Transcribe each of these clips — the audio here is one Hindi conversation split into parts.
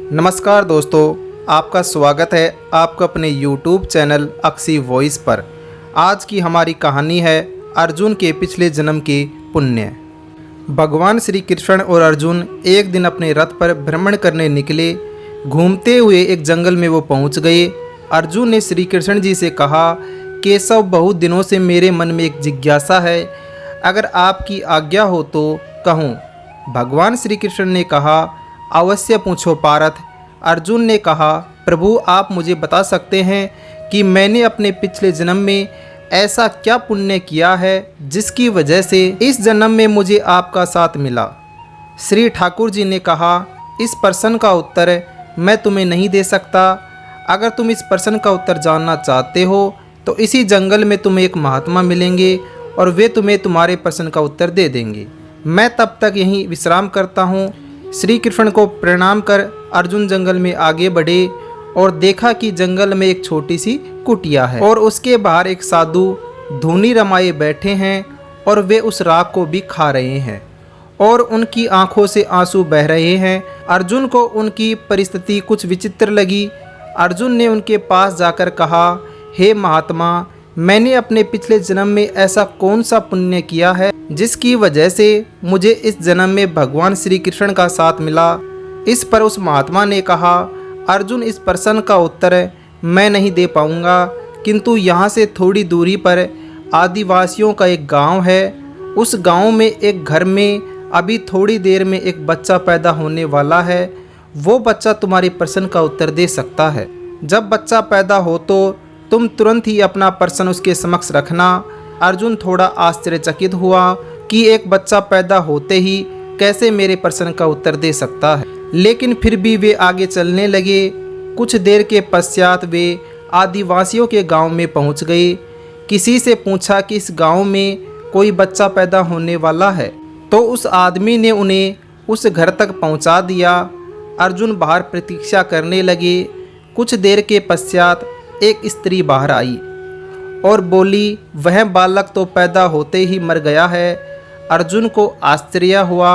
नमस्कार दोस्तों, आपका स्वागत है आपका अपने YouTube चैनल अक्सी वॉइस पर। आज की हमारी कहानी है अर्जुन के पिछले जन्म के पुण्य। भगवान श्री कृष्ण और अर्जुन एक दिन अपने रथ पर भ्रमण करने निकले। घूमते हुए एक जंगल में वो पहुंच गए। अर्जुन ने श्री कृष्ण जी से कहा, केशव, बहुत दिनों से मेरे मन में एक जिज्ञासा है, अगर आपकी आज्ञा हो तो कहूँ। भगवान श्री कृष्ण ने कहा, अवश्य पूछो पार्थ। अर्जुन ने कहा, प्रभु, आप मुझे बता सकते हैं कि मैंने अपने पिछले जन्म में ऐसा क्या पुण्य किया है जिसकी वजह से इस जन्म में मुझे आपका साथ मिला। श्री ठाकुर जी ने कहा, इस प्रश्न का उत्तर मैं तुम्हें नहीं दे सकता। अगर तुम इस प्रश्न का उत्तर जानना चाहते हो तो इसी जंगल में तुम्हें एक महात्मा मिलेंगे और वे तुम्हें तुम्हारे प्रश्न का उत्तर दे देंगे। मैं तब तक यहीं विश्राम करता हूँ। श्री कृष्ण को प्रणाम कर अर्जुन जंगल में आगे बढ़े और देखा कि जंगल में एक छोटी सी कुटिया है और उसके बाहर एक साधु धूनी रमाए बैठे हैं और वे उस राख को भी खा रहे हैं और उनकी आंखों से आंसू बह रहे हैं। अर्जुन को उनकी परिस्थिति कुछ विचित्र लगी। अर्जुन ने उनके पास जाकर कहा, हे महात्मा, मैंने अपने पिछले जन्म में ऐसा कौन सा पुण्य किया है जिसकी वजह से मुझे इस जन्म में भगवान श्री कृष्ण का साथ मिला। इस पर उस महात्मा ने कहा, अर्जुन, इस प्रश्न का उत्तर मैं नहीं दे पाऊंगा, किंतु यहाँ से थोड़ी दूरी पर आदिवासियों का एक गांव है। उस गांव में एक घर में अभी थोड़ी देर में एक बच्चा पैदा होने वाला है। वो बच्चा तुम्हारे प्रश्न का उत्तर दे सकता है। जब बच्चा पैदा हो तो तुम तुरंत ही अपना प्रश्न उसके समक्ष रखना। अर्जुन थोड़ा आश्चर्यचकित हुआ कि एक बच्चा पैदा होते ही कैसे मेरे प्रश्न का उत्तर दे सकता है, लेकिन फिर भी वे आगे चलने लगे। कुछ देर के पश्चात वे आदिवासियों के गांव में पहुंच गए। किसी से पूछा कि इस गांव में कोई बच्चा पैदा होने वाला है, तो उस आदमी ने उन्हें उस घर तक पहुंचा दिया। अर्जुन बाहर प्रतीक्षा करने लगे। कुछ देर के पश्चात एक स्त्री बाहर आई और बोली, वह बालक तो पैदा होते ही मर गया है। अर्जुन को आश्चर्य हुआ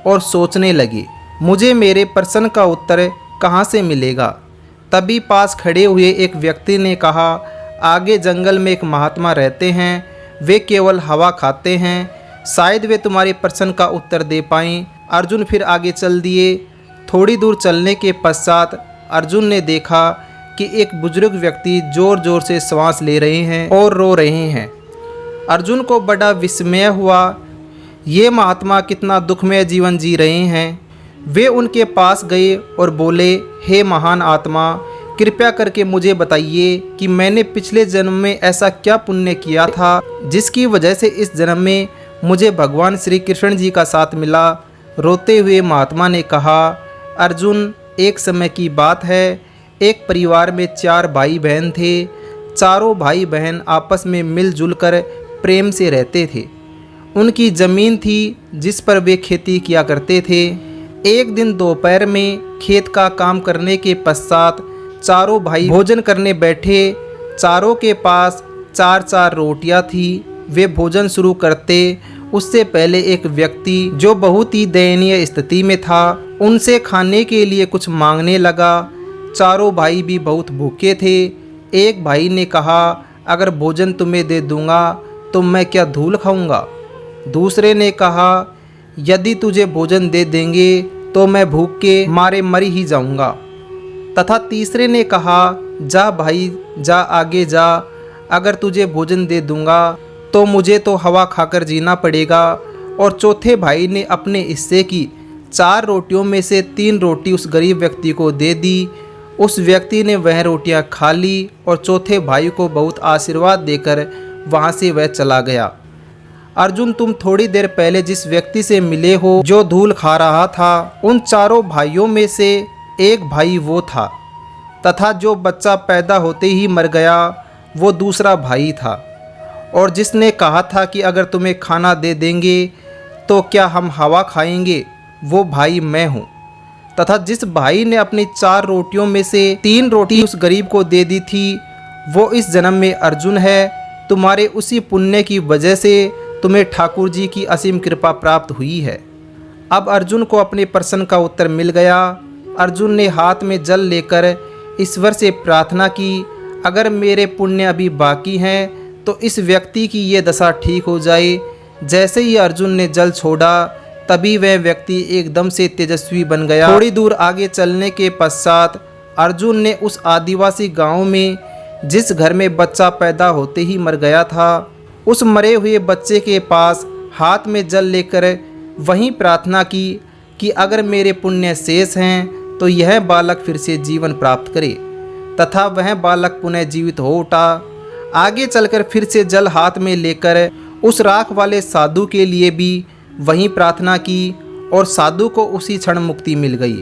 और सोचने लगे, मुझे मेरे प्रश्न का उत्तर कहाँ से मिलेगा। तभी पास खड़े हुए एक व्यक्ति ने कहा, आगे जंगल में एक महात्मा रहते हैं, वे केवल हवा खाते हैं, शायद वे तुम्हारे प्रश्न का उत्तर दे पाएं। अर्जुन फिर आगे चल दिए। थोड़ी दूर चलने के पश्चात अर्जुन ने देखा कि एक बुजुर्ग व्यक्ति जोर जोर से श्वास ले रहे हैं और रो रहे हैं। अर्जुन को बड़ा विस्मय हुआ, ये महात्मा कितना दुखमय जीवन जी रहे हैं। वे उनके पास गए और बोले, हे महान आत्मा, कृपया करके मुझे बताइए कि मैंने पिछले जन्म में ऐसा क्या पुण्य किया था जिसकी वजह से इस जन्म में मुझे भगवान श्री कृष्ण जी का साथ मिला। रोते हुए महात्मा ने कहा, अर्जुन, एक समय की बात है, एक परिवार में 4 भाई बहन थे। चारों भाई बहन आपस में मिलजुल कर प्रेम से रहते थे। उनकी ज़मीन थी जिस पर वे खेती किया करते थे। एक दिन दोपहर में खेत का काम करने के पश्चात चारों भाई भोजन करने बैठे। चारों के पास 4-4 रोटियां थी। वे भोजन शुरू करते उससे पहले एक व्यक्ति जो बहुत ही दयनीय स्थिति में था उनसे खाने के लिए कुछ मांगने लगा। चारों भाई भी बहुत भूखे थे। एक भाई ने कहा, अगर भोजन तुम्हें दे दूंगा तो मैं क्या धूल खाऊंगा। दूसरे ने कहा, यदि तुझे भोजन दे देंगे तो मैं भूख के मारे मर ही जाऊंगा। तथा तीसरे ने कहा, जा भाई जा, आगे जा, अगर तुझे भोजन दे दूंगा तो मुझे तो हवा खाकर जीना पड़ेगा। और चौथे भाई ने अपने हिस्से की 4 रोटियों में से 3 रोटी उस गरीब व्यक्ति को दे दी। उस व्यक्ति ने वह रोटियां खा ली और चौथे भाई को बहुत आशीर्वाद देकर वहां से वह चला गया। अर्जुन, तुम थोड़ी देर पहले जिस व्यक्ति से मिले हो जो धूल खा रहा था, उन चारों भाइयों में से एक भाई वो था, तथा जो बच्चा पैदा होते ही मर गया वो दूसरा भाई था। और जिसने कहा था कि अगर तुम्हें खाना दे देंगे तो क्या हम हवा खाएंगे, वो भाई मैं हूँ। तथा जिस भाई ने अपनी 4 रोटियों में से 3 रोटी उस गरीब को दे दी थी, वो इस जन्म में अर्जुन है। तुम्हारे उसी पुण्य की वजह से तुम्हें ठाकुर जी की असीम कृपा प्राप्त हुई है। अब अर्जुन को अपने प्रश्न का उत्तर मिल गया। अर्जुन ने हाथ में जल लेकर ईश्वर से प्रार्थना की, अगर मेरे पुण्य अभी बाकी हैं तो इस व्यक्ति की ये दशा ठीक हो जाए। जैसे ही अर्जुन ने जल छोड़ा तभी वह व्यक्ति एकदम से तेजस्वी बन गया। थोड़ी दूर आगे चलने के पश्चात अर्जुन ने उस आदिवासी गांव में जिस घर में बच्चा पैदा होते ही मर गया था, उस मरे हुए बच्चे के पास हाथ में जल लेकर वहीं प्रार्थना की कि अगर मेरे पुण्य शेष हैं तो यह बालक फिर से जीवन प्राप्त करे, तथा वह बालक पुनः जीवित हो उठा। आगे चलकर फिर से जल हाथ में लेकर उस राख वाले साधु के लिए भी वहीं प्रार्थना की और साधु को उसी क्षण मुक्ति मिल गई।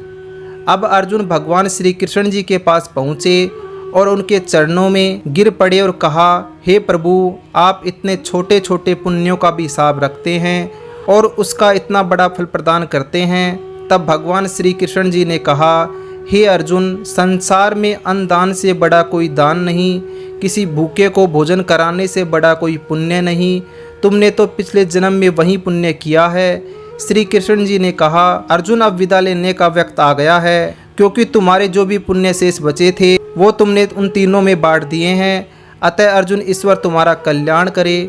अब अर्जुन भगवान श्री कृष्ण जी के पास पहुँचे और उनके चरणों में गिर पड़े और कहा, हे प्रभु, आप इतने छोटे छोटे पुण्यों का भी हिसाब रखते हैं और उसका इतना बड़ा फल प्रदान करते हैं। तब भगवान श्री कृष्ण जी ने कहा, हे अर्जुन, संसार में अन्नदान से बड़ा कोई दान नहीं, किसी भूखे को भोजन कराने से बड़ा कोई पुण्य नहीं। तुमने तो पिछले जन्म में वही पुण्य किया है। श्री कृष्ण जी ने कहा, अर्जुन, अब विदा लेने का वक्त आ गया है, क्योंकि तुम्हारे जो भी पुण्य शेष बचे थे वो तुमने उन तीनों में बांट दिए हैं। अतः अर्जुन, ईश्वर तुम्हारा कल्याण करे।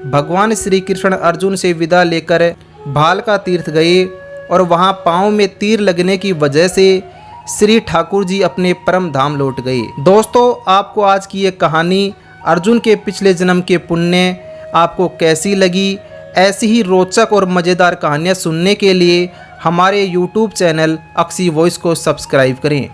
भगवान श्री कृष्ण अर्जुन से विदा लेकर भालका तीर्थ गए और वहाँ पाँव में तीर लगने की वजह से श्री ठाकुर जी अपने परम धाम लौट गए। दोस्तों, आपको आज की ये कहानी अर्जुन के पिछले जन्म के पुण्य आपको कैसी लगी? ऐसी ही रोचक और मज़ेदार कहानियाँ सुनने के लिए हमारे YouTube चैनल अक्सी वॉइस को सब्सक्राइब करें।